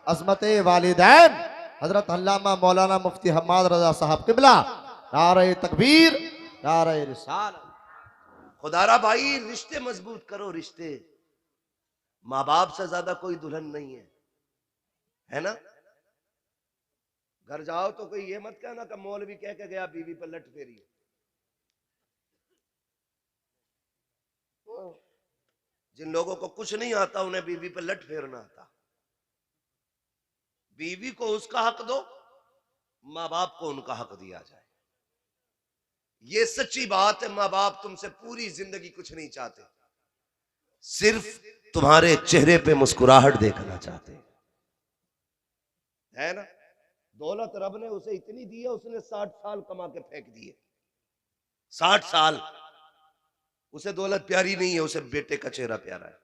अजमत वालिदैन हजरत अल्लामा मौलाना मुफ्ती हम्माद रजा साहब किबला, नारे तकबीर, नारे रिसालत। खुदारा भाई रिश्ते मजबूत करो, रिश्ते। माँ बाप से ज्यादा कोई दुल्हन नहीं है ना। घर जाओ तो कोई ये मत कहना कि मौलवी कह के गया बीवी पर लट फेरी। जिन लोगों को कुछ नहीं आता उन्हें बीवी पर लट फेरना आता। बीवी को उसका हक दो, माँ बाप को उनका हक दिया जाए। ये सच्ची बात है। माँ बाप तुमसे पूरी जिंदगी कुछ नहीं चाहते, सिर्फ तुम्हारे चेहरे पे मुस्कुराहट देखना चाहते हैं, है ना। दौलत रब ने उसे इतनी दी है, उसने 60 साल कमा के फेंक दिए। 60 साल उसे दौलत प्यारी नहीं है, उसे बेटे का चेहरा प्यारा है।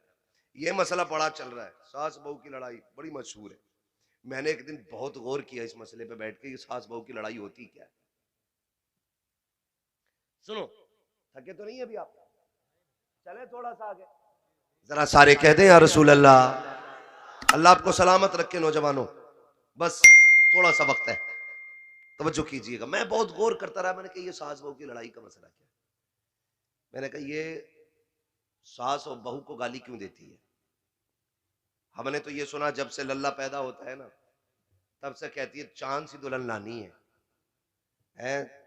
यह मसला बड़ा चल रहा है, सास बहू की लड़ाई बड़ी मशहूर है। मैंने एक दिन बहुत गौर किया इस मसले पे बैठ के, ये सास बहू की लड़ाई होती क्या है। सुनो, थके तो नहीं अभी आप? चले थोड़ा सा आगे, जरा सारे कह दें या रसूल अल्लाह। अल्लाह आपको सलामत रखे नौजवानों। बस थोड़ा सा वक्त है, तवज्जो कीजिएगा। मैं बहुत गौर करता रहा, मैंने कहा ये सास बहू की लड़ाई का मसला क्या है। मैंने कहा ये सास और बहू को गाली क्यों देती है। हमने तो ये सुना जब से लल्ला पैदा होता है ना, तब से कहती है चांद सी दुल्हन लानी है,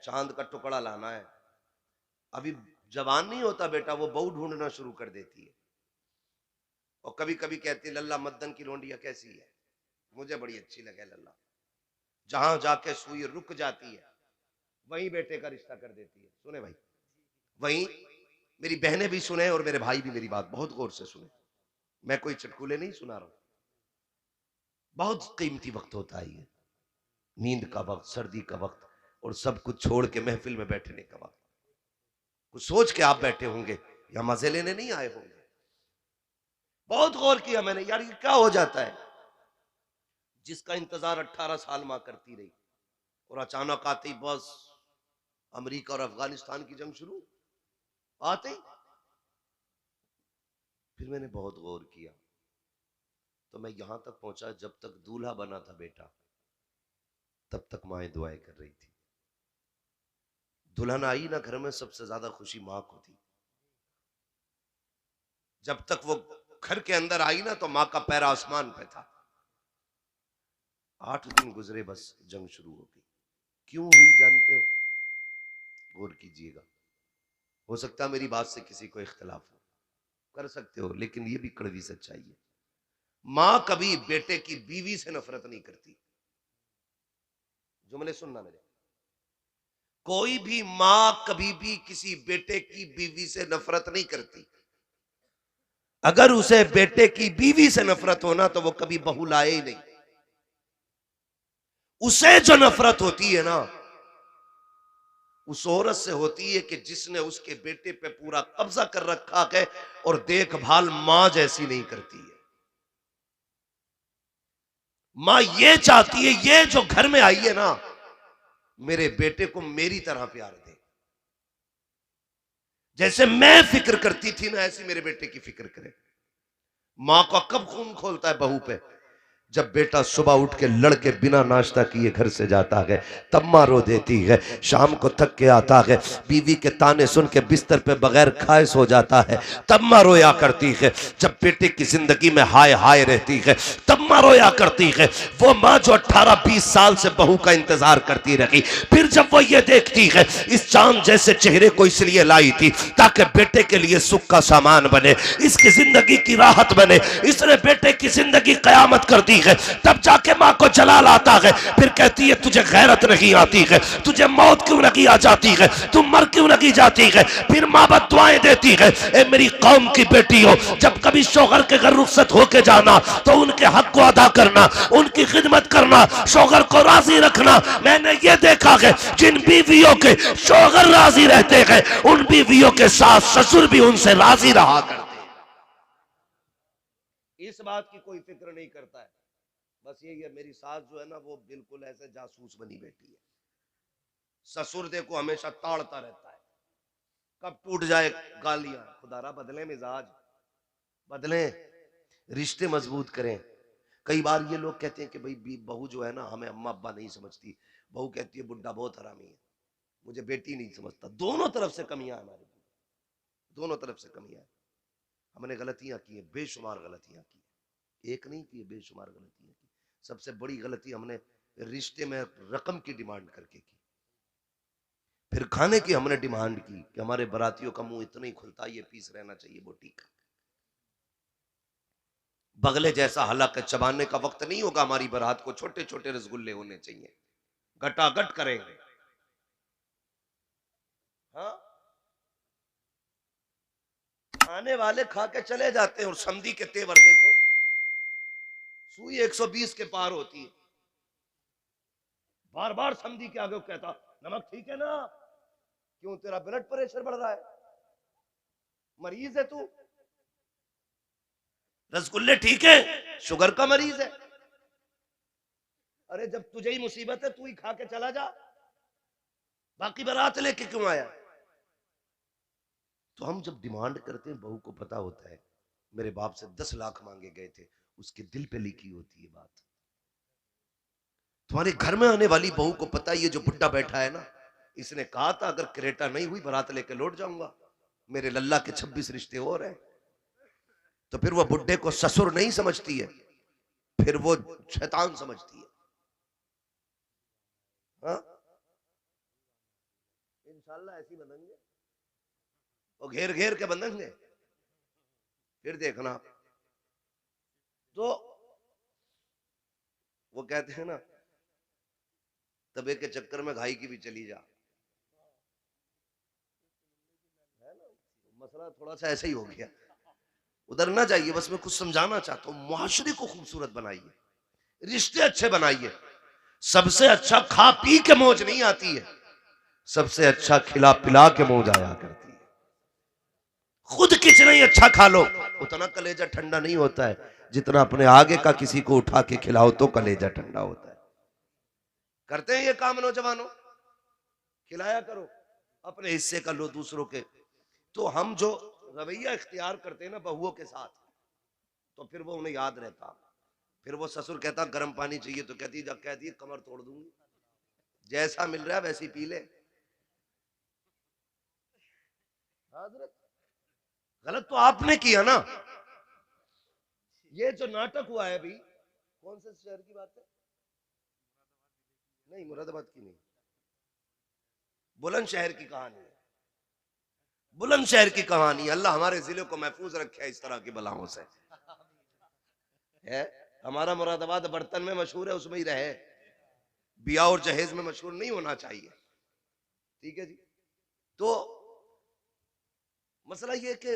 चांद का टुकड़ा लाना है। अभी जवान नहीं होता बेटा, वो बहू ढूंढना शुरू कर देती है। और कभी कभी कहती है लल्ला मद्दन की लोंडिया कैसी है, मुझे बड़ी अच्छी लगे लल्ला। जहां जाके सुई रुक जाती है वहीं बेटे का रिश्ता कर देती है। सुने भाई, वहीं मेरी बहनें भी सुने और मेरे भाई भी मेरी बात बहुत गौर से सुने। मैं कोई चटकुले नहीं सुना रहा हूं। बहुत कीमती वक्त होता है ये, नींद का वक्त, सर्दी का वक्त, और सब कुछ छोड़ के महफिल में बैठने का वक्त। कुछ सोच के आप बैठे होंगे या मजे लेने नहीं आए होंगे। बहुत गौर किया मैंने, यार ये क्या हो जाता है। जिसका इंतजार 18 साल मां करती रही और अचानक आते ही बस अमेरिका और अफगानिस्तान की जंग शुरू। आते ही फिर मैंने बहुत गौर किया तो मैं यहां तक पहुंचा, जब तक दूल्हा बना था बेटा तब तक माएं दुआएं कर रही थी। दुल्हन आई ना घर में, सबसे ज्यादा खुशी मां को थी। जब तक वो घर के अंदर आई ना तो मां का पैर आसमान पे था। 8 दिन गुजरे, बस जंग शुरू हो गई। क्यों हुई जानते हो? गौर कीजिएगा। हो सकता है मेरी बात से किसी को इख्तलाफ हो, कर सकते हो, लेकिन ये भी कड़वी सच्चाई है। मां कभी बेटे की बीवी से नफरत नहीं करती। जुमले सुनना मेरे, कोई भी मां कभी भी किसी बेटे की बीवी से नफरत नहीं करती। अगर उसे बेटे की बीवी से नफरत होना तो वो कभी बहू लाए ही नहीं। उसे जो नफरत होती है ना, उस औरत से होती है कि जिसने उसके बेटे पे पूरा कब्जा कर रखा है और देखभाल मां जैसी नहीं करती है। मां ये चाहती है ये जो घर में आई है ना, मेरे बेटे को मेरी तरह प्यार दे। जैसे मैं फिक्र करती थी ना, ऐसी मेरे बेटे की फिक्र करे। मां का कब खून खोलता है बहू पे? जब बेटा सुबह उठ के लड़के बिना नाश्ता किए घर से जाता है, तब मां रो देती है। शाम को थक के आता है, बीवी के ताने सुन के बिस्तर पे बगैर खाए सो जाता है, तब मां रोया करती है। जब बेटे की जिंदगी में हाय हाय रहती है, तब मां रोया करती है। वो मां जो 18-20 साल से बहू का इंतजार करती रही, फिर जब वो ये देखती है इस चांद जैसे चेहरे को इसलिए लाई थी ताकि बेटे के लिए सुख का सामान बने, इसकी जिंदगी की राहत बने, इसने बेटे की जिंदगी कयामत कर दी है, तब जाके मां को जलाल आता है। फिर कहती है तुझे गैरत नहीं आती है, तुझे मौत क्यों नहीं आ जाती है, तू मर क्यों नहीं जाती है। फिर मां बद्दुआएं देती है, ए मेरी कौम की बेटी हो, जब कभी शौहर के घर रुखसत होके जाना तो उनके हक को अदा करना, उनकी खिदमत करना, शौहर को राजी रखना। मैंने ये देखा है जिन बीवियों के शौहर राजी रहते हैं, उन बीवियों के सास ससुर भी उनसे राजी रहा करते हैं। इस बात की कोई फिक्र नहीं करता है। बस यही है, मेरी सास जो है ना वो बिल्कुल ऐसे जासूस बनी बैठी है। ससुर देखो हमेशा ताड़ता रहता है, कब टूट जाए गालियां। खुदारा बदले मिजाज, बदले, रिश्ते मजबूत करें। कई बार ये लोग कहते हैं कि भाई बहू जो है ना हमें अम्मा अब्बा नहीं समझती, बहू कहती है बुड्ढा बहुत हरामी है, मुझे बेटी नहीं समझता। दोनों तरफ से कमियां हमारे, दोनों तरफ से कमियां है। हमने गलतियां की है, बेशुमार गलतियां की है, एक नहीं की, बेशुमार गलतियां की। सबसे बड़ी गलती हमने रिश्ते में रकम की डिमांड करके की। फिर खाने की हमने डिमांड की कि हमारे बारातियों का मुंह इतना ही खुलता, ये पीस रहना चाहिए बोटी का। बगले जैसा हलक चबाने का वक्त नहीं होगा हमारी बारात को, छोटे छोटे रसगुल्ले होने चाहिए, गटागट करेंगे। हाँ, आने वाले खा के चले जाते हैं और समधी के तेवर देखो, सुई 120 के पार होती है। बार बार समधी के आगे कहता नमक ठीक है ना, क्यों तेरा ब्लड प्रेशर बढ़ रहा है, मरीज है तू, रसगुल्ले ठीक है, शुगर का मरीज है। अरे जब तुझे ही मुसीबत है तू ही खा के चला जा, बाकी बारात लेके क्यों आया। तो हम जब डिमांड करते हैं, बहू को पता होता है मेरे बाप से 10 लाख मांगे गए थे, उसके दिल पे लिखी होती है बात। तुम्हारे घर में आने वाली बहू को पता है ये जो बुड्ढा बैठा है ना, इसने कहा था अगर क्रेटा नहीं हुई बारात लेके लौट जाऊंगा, मेरे लल्ला के 26 रिश्ते और हैं। तो फिर वो बुड्ढे को ससुर नहीं समझती है, फिर वो शैतान समझती है। हाँ? इंशाल्लाह ऐसी बनेंगे और घेर घेर के बंधेंगे, फिर देखना। तो वो कहते हैं ना तबे के चक्कर में घाई की भी चली जा, है ना। मसला थोड़ा सा ऐसा ही हो गया, उधर ना जाइए। बस मैं कुछ समझाना चाहता हूँ, मुआशरे को खूबसूरत बनाइए, रिश्ते अच्छे बनाइए। सबसे अच्छा खा पी के मौज नहीं आती है, सबसे अच्छा खिला पिला के मौज आया करती है। खुद कितना ही अच्छा खा लो, उतना कलेजा ठंडा नहीं होता है जितना अपने आगे का किसी को उठा के खिलाओ तो कलेजा ठंडा होता है। करते हैं ये काम नौजवानों, खिलाया करो, अपने हिस्से का लो दूसरों के। तो हम जो रवैया इख्तियार करते हैं ना बहुओं के साथ, तो फिर वो उन्हें याद रहता। फिर वो ससुर कहता गर्म पानी चाहिए तो कहती कमर तोड़ दूंगी, जैसा मिल रहा है वैसे ही पी ले। गलत तो आपने किया ना। ये जो नाटक हुआ है अभी, कौन से शहर की बात है? नहीं, मुरादाबाद की नहीं, बुलंदशहर की कहानी है। बुलंदशहर की कहानी, अल्लाह हमारे जिले को महफूज रखे इस तरह की बलाओं से। है हमारा मुरादाबाद बर्तन में मशहूर है, उसमें ही रहे, बिया और जहेज में मशहूर नहीं होना चाहिए। ठीक है जी। तो मसला ये कि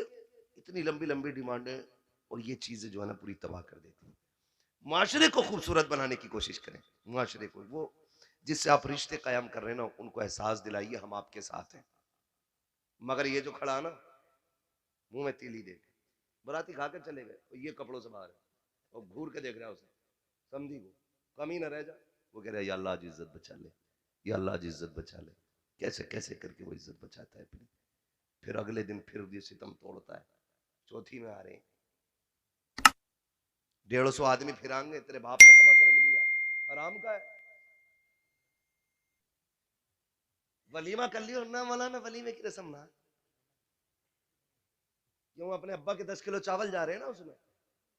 इतनी लंबी लंबी डिमांडें और ये चीजें जो है ना पूरी तबाह कर देती है। मुआशरे को खूबसूरत बनाने की कोशिश करें, मुआशरे को, वो जिससे आप रिश्ते कायम कर रहे हैं ना उनको एहसास दिलाइए हम आपके साथ हैं। मगर ये जो खड़ा ना मुंह में तीली दे के बराती खा के चले गए, और ये कपड़ों से बाहर है और घूर के देख रहा है उसे, समझी को कमी ना रह जाए। वो कह रहा है या अल्लाह आज इज्जत बचा ले, या अल्लाह आज इज्जत बचा ले। कैसे कैसे करके वो इज्जत बचाता है अपनी। फिर अगले दिन फिर ये सितम तोड़ता है। चौथी में आ रहे हैं 150 आदमी फिर आएंगे, तेरे बाप ने कमा के रख दिया, हराम का है। वलीमा कर लियो ना मौलाना, वलीमे की रस्म ना, क्यों अपने अब्बा के 10 किलो चावल जा रहे हैं ना उसमें,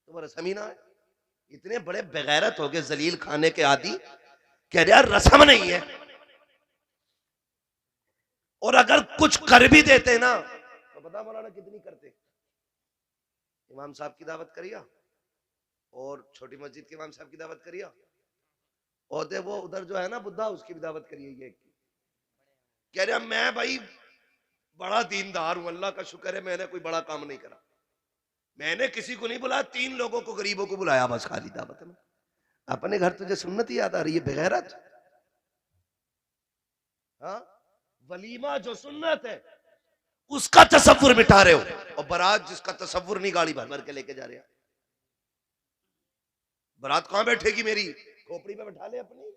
तो वो रस्म ही ना है। इतने बड़े बेगैरत हो गए जलील खाने के आदि, कह रहे यार रस्म नहीं है। और अगर कुछ कर भी देते ना तो बता मौलाना कितनी करते। इमाम साहब की दावत करिया और छोटी मस्जिद के इमाम साहब की दावत करिया, और वो उधर जो है ना बुद्धा, उसकी भी दावत करिए। ये कह रहे मैं भाई बड़ा दीनदार हूं, अल्लाह का शुक्र है मैंने कोई बड़ा काम नहीं करा, मैंने किसी को नहीं बुलाया, 3 लोगों को गरीबों को बुलाया बस खाली दावत में। अपने घर तुझे सुन्नत ही याद आ रही है बेगैरत। हाँ, वलीमा जो सुन्नत है उसका तसव्वुर मिटा रहे हो, और बारात जिसका तसव्वुर नहीं गाड़ी भर भर के लेके जा रहे हैं। बारात कहां बैठेगी मेरी, खोपड़ी पे बैठा ले अपनी,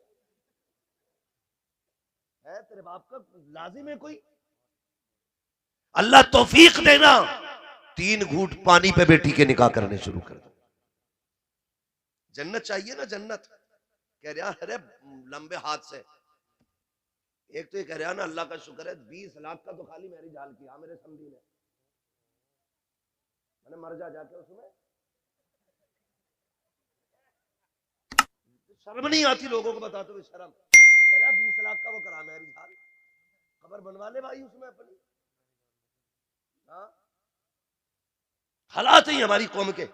है तेरे बाप का लाजिम है कोई। अल्लाह तौफीक देना 3 घूंट पानी पे बेटी के निकाह करने शुरू कर दो। जन्नत चाहिए ना, जन्नत। कह रहा अरे लंबे हाथ से, एक तो ये कह रहा ना अल्लाह का शुक्र है 20 लाख का तो खाली मैरिज हाल किया मेरे समझी ने, मैंने मर जाके उसमें। शर्म नहीं आती लोगों को बताते हुए, शर्म। कह रहा 20 लाख का वो करा मैरिज हाल, खबर बनवा ले भाई उसमें अपनी। हाँ, हालात ही हमारी कौम के।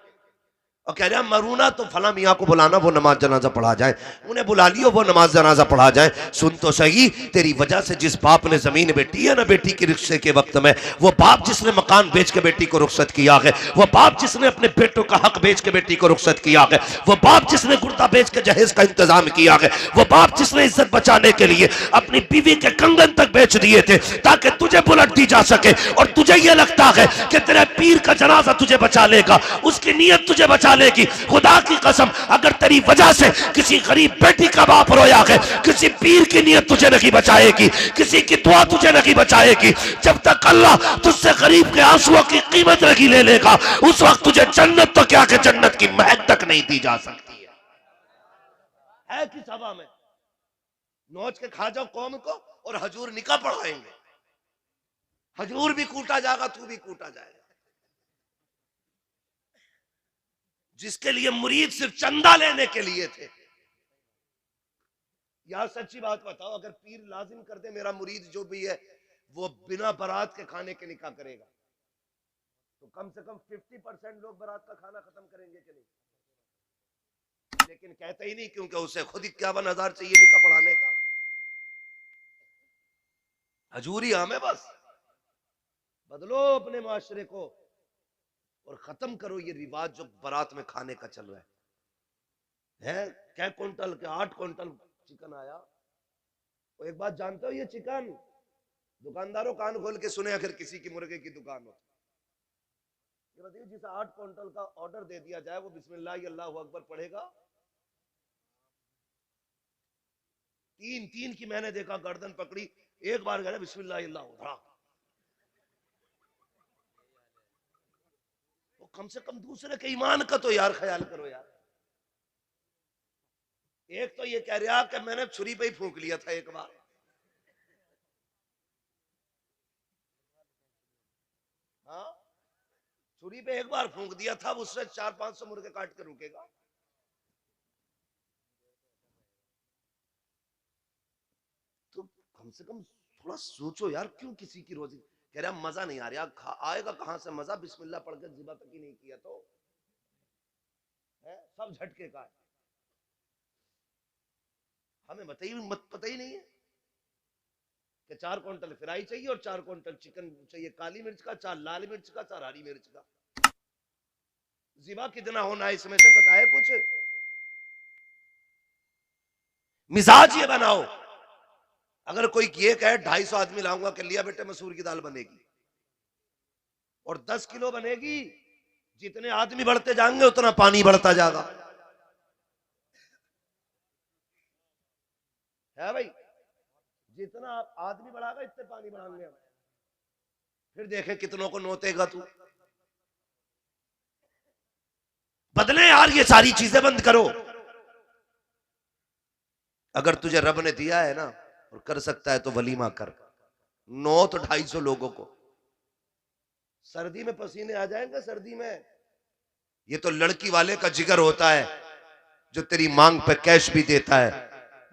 और कह रहा मरूना तो फला मियाँ को बुलाना, वो नमाज जनाजा पढ़ा जाए। उन्हें बुला लियो, वो नमाज जनाजा पढ़ा जाए। सुन तो सही, तेरी वजह से जिस बाप ने जमीन बेटी है ना बेटी के रिश्ते के वक्त में, वो बाप जिसने मकान बेच के बेटी को रुखसत किया है, वो बाप जिसने अपने बेटों का हक बेच के बेटी को रुखसत किया है, वो बाप जिसने गुर्दा बेच के जहेज का इंतजाम किया है, वो बाप जिसने इज्जत बचाने के लिए अपनी बीवी के कंगन तक बेच दिए थे ताकि तुझे बुलेट दी जा सके। और तुझे ये लगता है कि तेरे पीर का जनाजा तुझे बचा लेगा, उसकी नीयत तुझे बचा लेगी। खुदा की कसम, अगर तेरी वजह से किसी गरीब बेटी का बाप रोया है, किसी पीर की नीयत तुझे नहीं बचाएगी, किसी की दुआ तुझे नहीं बचाएगी। जब तक अल्लाह तुझसे गरीब के आंसुओं की कीमत नहीं ले लेगा, उस वक्त तुझे जन्नत तो क्या कि जन्नत की महक तक नहीं दी जा सकती है किस हवा में। नोच के खा जाओ कौम को और हजूर निकाह पढ़ाएंगे। हजूर भी कूटा जाएगा, तू भी कूटा जाएगा। जिसके लिए मुरीद सिर्फ चंदा लेने के लिए थे। यार सच्ची बात बताओ, अगर पीर लाजिम कर दे मेरा मुरीद जो भी है वो बिना बारात के खाने के निकाह करेगा, तो कम से कम 50% लोग बारात का खाना खत्म करेंगे कि नहीं? लेकिन कहते ही नहीं, क्योंकि उसे खुद 51,000 चाहिए निकाह पढ़ाने का। हजूरी हमें बस बदलो अपने माशरे को और खत्म करो ये रिवाज जो बारात में खाने का चल रहा है। क्या क्विंटल के 8 क्विंटल चिकन आया। तो एक बात जानते हो, ये चिकन दुकानदारों कान खोल के सुने, अगर किसी की मुर्गे की दुकान हो, ये बताइए जिसे 8 क्विंटल का ऑर्डर दे दिया जाए वो बिस्मिल्लाह अल्लाहु अकबर पढ़ेगा? तीन की मैंने देखा गर्दन पकड़ी, एक बार गया बिस्मिल्लाह अल्लाहु, कम से कम दूसरे के ईमान का तो यार ख्याल करो यार। एक तो ये कह रहा कि मैंने छुरी पे ही फूंक लिया था एक बार। हाँ, छुरी पे एक बार फूंक दिया था, उससे 400-500 मुर्गे काट के रुकेगा। तो कम से कम थोड़ा सोचो यार, क्यों किसी की रोजी। कह रहा मजा नहीं आ रहा, आएगा कहां से मजा, बिस्मिल्लाह पढ़ के जिबा तक ही नहीं किया तो है, सब झटके का है। हमें पता ही नहीं है कि 4 क्विंटल फ्राई चाहिए और 4 क्विंटल चिकन चाहिए, काली मिर्च का, 4 लाल मिर्च का, 4 हरी मिर्च का। जिबा कितना होना है इसमें से पता है कुछ? मिजाज ये बनाओ, अगर कोई ये कहे 250 आदमी लाऊंगा, कर लिया बेटे मसूर की दाल बनेगी और 10 किलो बनेगी। जितने आदमी बढ़ते जाएंगे उतना पानी बढ़ता जाएगा, है भाई? जितना आदमी बढ़ागा इतने पानी बढ़ाएंगे हम। फिर देखे कितनों को नोतेगा तू। बदले यार, ये सारी चीजें बंद करो। अगर तुझे रब ने दिया है ना और कर सकता है तो वलीमा कर। 9 तो 250 लोगों को। सर्दी में पसीने आ जाएंगे, सर्दी में। ये तो लड़की वाले का जिगर होता है जो तेरी मांग पे कैश भी देता है,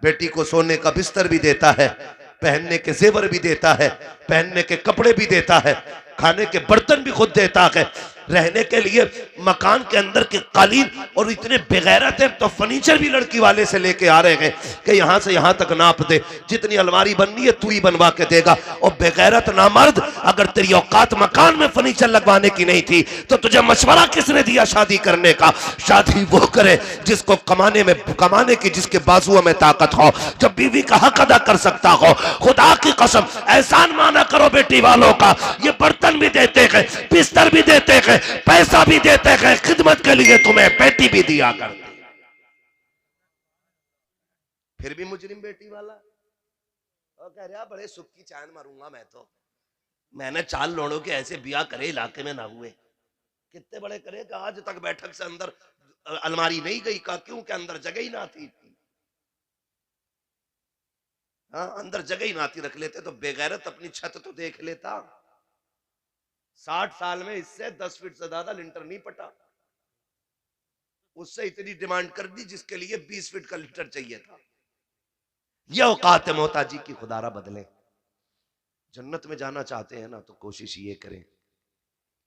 बेटी को सोने का बिस्तर भी देता है, पहनने के जेवर भी देता है, पहनने के कपड़े भी देता है, खाने के बर्तन भी खुद देता है, रहने के लिए मकान के अंदर के कालीन। और इतने बेगैरत है तो फर्नीचर भी लड़की वाले से लेके आ रहे हैं कि यहां से यहां तक नाप दे, जितनी अलमारी बननी है तू ही बनवा के देगा। और बेगैरत नामर्द, अगर तेरी औकात मकान में फर्नीचर लगवाने की नहीं थी तो तुझे मशवरा किसने दिया शादी करने का? शादी वो करे जिसको कमाने की जिसके बाजुओं में ताकत हो, जब बीवी का हक अदा कर सकता हो। खुदा की कसम, एहसान माना करो बेटी वालों का। ये बर्तन भी देते हैं, बिस्तर भी देते हैं, पैसा भी देते हैं, खिदमत के लिए तुम्हें बेटी भी दिया करते, फिर भी मुजरिम बेटी वाला। और कह रहा बड़े सुख की चैन मारूंगा मैं तो। मैंने 4 लोड़ों के ऐसे बिया करे इलाके में ना हुए, कितने बड़े करे कि आज तक बैठक से अंदर अलमारी नहीं गई? कहा क्यों? के अंदर जगह ही ना थी इतनी। हाँ, अंदर जगह ही ना थी, रख लेते तो बेगैरत अपनी छत तो देख लेता। 60 साल में इससे 10 फीट से ज्यादा लिंटर नहीं पटा, उससे इतनी डिमांड कर दी जिसके लिए 20 फीट का लिंटर चाहिए था। यह औकात है मोहताजी की, खुदारा बदले। जन्नत में जाना चाहते हैं ना तो कोशिश ये करें,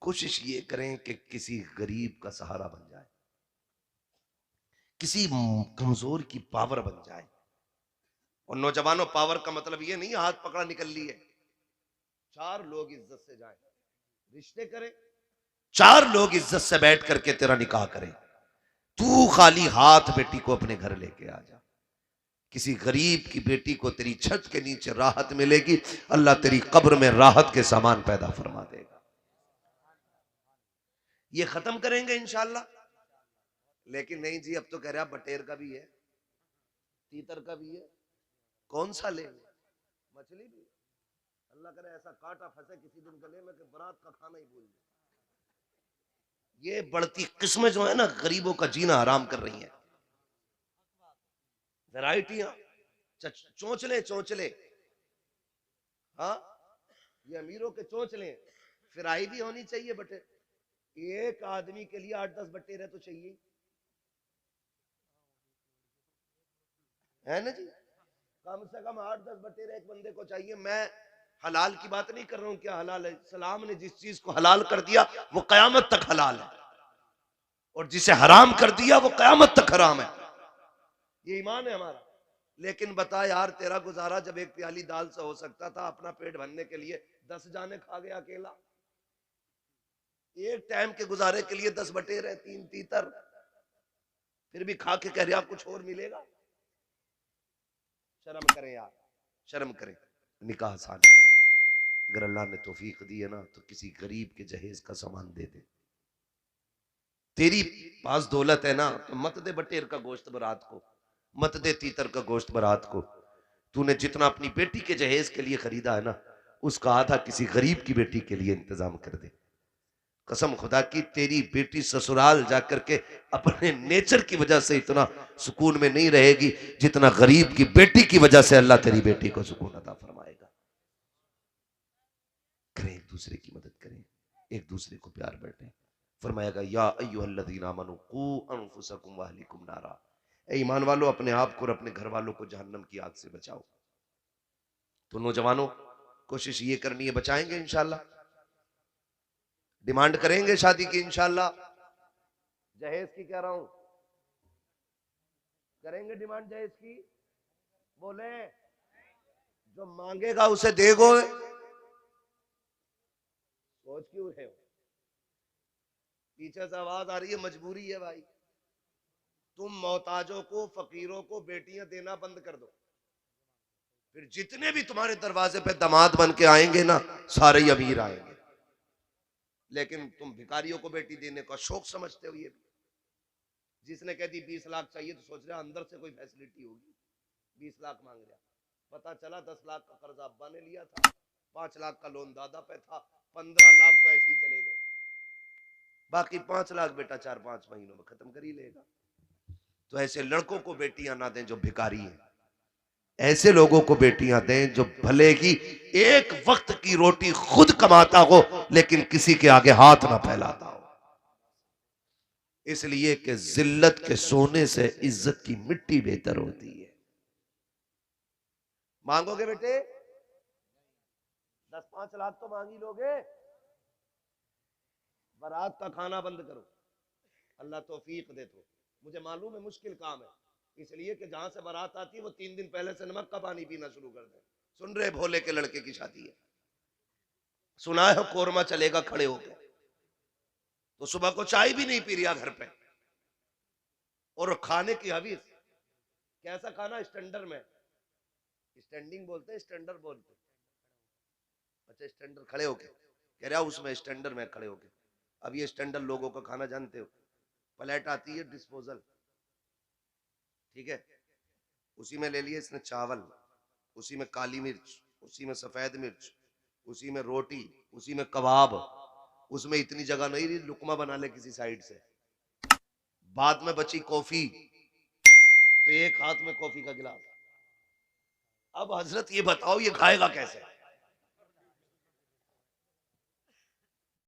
कोशिश ये करें कि किसी गरीब का सहारा बन जाए, किसी कमजोर की पावर बन जाए। और नौजवानों, पावर का मतलब ये नहीं हाथ पकड़ा निकल लिए। 4 लोग इज्जत से जाएं, रिश्ते करें, 4 लोग इज्जत से बैठ करके तेरा निकाह करें। तू खाली हाथ बेटी को अपने घर लेके आ जा। किसी गरीब की बेटी को तेरी छत के नीचे राहत मिलेगी, अल्लाह तेरी कब्र में राहत के सामान पैदा फरमा देगा। ये खत्म करेंगे इंशाल्लाह। लेकिन नहीं जी, अब तो कह रहा बटेर का भी है, तीतर का भी है, कौन सा लेंगे? मछली भी। अल्लाह करे ऐसा कांटा फंसे किसी दिन गले में कि बरात का खाना ही भूल जाए। ये बढ़ती किस्में जो है ना, गरीबों का जीना हराम कर रही हैं। वैरायटियां, चोंचले चोंचले, हाँ, ये अमीरों के चोंचले। फ्राई भी होनी चाहिए बटेर। एक आदमी के लिए 8-10 बटेर तो चाहिए, है ना जी? कम से कम 8-10 बटेर एक बंदे को चाहिए। मैं हलाल की बात नहीं कर रहा हूं, क्या हलाल है? सलाम ने जिस चीज को हलाल कर दिया वो कयामत तक हलाल है, और जिसे हराम कर दिया वो कयामत तक हराम है। ये ईमान है हमारा। लेकिन बता यार, तेरा गुजारा जब एक प्याली दाल से हो सकता था, अपना पेट भरने के लिए 10 जाने खा गया अकेला। एक टाइम के गुजारे के लिए 10 बटेर है, 3 तीतर, फिर भी खा के कह रहे आप कुछ और मिलेगा। शर्म करें यार, शर्म करें, निकाह आसान करें। अगर अल्लाह ने तौफीक दी है ना तो किसी गरीब के जहेज का सामान दे दे। तेरी पास दौलत है ना तो मत दे बटेर का गोश्त बारात को, मत दे तीतर का गोश्त बारात को। तूने जितना अपनी बेटी के जहेज के लिए खरीदा है ना, उसका आधा किसी गरीब की बेटी के लिए इंतजाम कर दे। कसम खुदा की, तेरी बेटी ससुराल जाकर के अपने नेचर की वजह से इतना सुकून में नहीं रहेगी जितना गरीब की बेटी की वजह से अल्लाह तेरी बेटी को सुकून अता फरमाएगा। करें, एक दूसरे की मदद करें, एक दूसरे को प्यार बांटें। फरमाएगा या अय्युहल्लज़ीना आमनू कू अनफुसकुम व अहलिकुम नारा, ए ईमान वालों, अपने आप को और अपने घर वालों को जहन्नम की आग से बचाओ। तो नौजवानों, कोशिश ये करनी है, बचाएंगे इंशाल्लाह। डिमांड करेंगे शादी की इंशाल्लाह। जहेज की कह रहा हूं, करेंगे डिमांड जहेज की? बोले, जो मांगेगा उसे देगो। सोच क्यों रहे हो? पीछे से आवाज आ रही है, मजबूरी है भाई। तुम मोहताजों को, फकीरों को बेटियां देना बंद कर दो, फिर जितने भी तुम्हारे दरवाजे पे दामाद बन के आएंगे ना, सारे ही अमीर आएंगे। लेकिन तुम भिखारियों को बेटी देने का शौक समझते हो। ये भी जिसने कह दी 20 लाख चाहिए तो सोच रहा अंदर से कोई फैसिलिटी होगी, 20 लाख मांग रहा। पता चला 10 लाख का कर्ज अब्बा ने लिया था, 5 लाख का लोन दादा पे था, 15 लाख तो ऐसे ही चले गए। बाकी 5 लाख बेटा 4-5 महीनों में खत्म कर ही लेगा। तो ऐसे लड़कों को बेटियां ना दें जो भिखारी हैं, ऐसे लोगों को बेटियां दें जो भले ही एक वक्त की रोटी खुद कमाता हो लेकिन किसी के आगे हाथ ना फैलाता हो। इसलिए कि जिल्लत के सोने से इज्जत की मिट्टी बेहतर होती है। मांगोगे बेटे 10-5 लाख तो मांग ही लोगे। बारात का खाना बंद करो, अल्लाह तौफीक दे। तो मुझे मालूम है मुश्किल काम है, इसलिए कि जहां से बारात आती है वो 3 दिन पहले से नमक का पानी पीना शुरू कर दे। सुन रहे, भोले के लड़के की शादी है, सुना है कोरमा चलेगा खड़े होकर, तो सुबह को चाय भी नहीं पी रहा घर पे, और खाने की हवीस। कैसा खाना? स्टैंडर्ड में, स्टैंडिंग बोलते हैं, स्टैंडर्ड बोलते हैं। अच्छा, स्टैंडर्ड खड़े होके कह रहा, उसमें स्टैंडर्ड में खड़े होके। अब ये स्टैंडर्ड लोगों का खाना जानते हो, प्लेट आती है डिस्पोजल, ठीक है, उसी में ले लिए इसने चावल, उसी में काली मिर्च, उसी में सफेद मिर्च, उसी में रोटी, उसी में कबाब, उसमें इतनी जगह नहीं रही लुकमा बना ले किसी साइड से। बाद में बची कॉफी, तो एक हाथ में कॉफी का गिलास। अब हजरत ये बताओ ये खाएगा कैसे?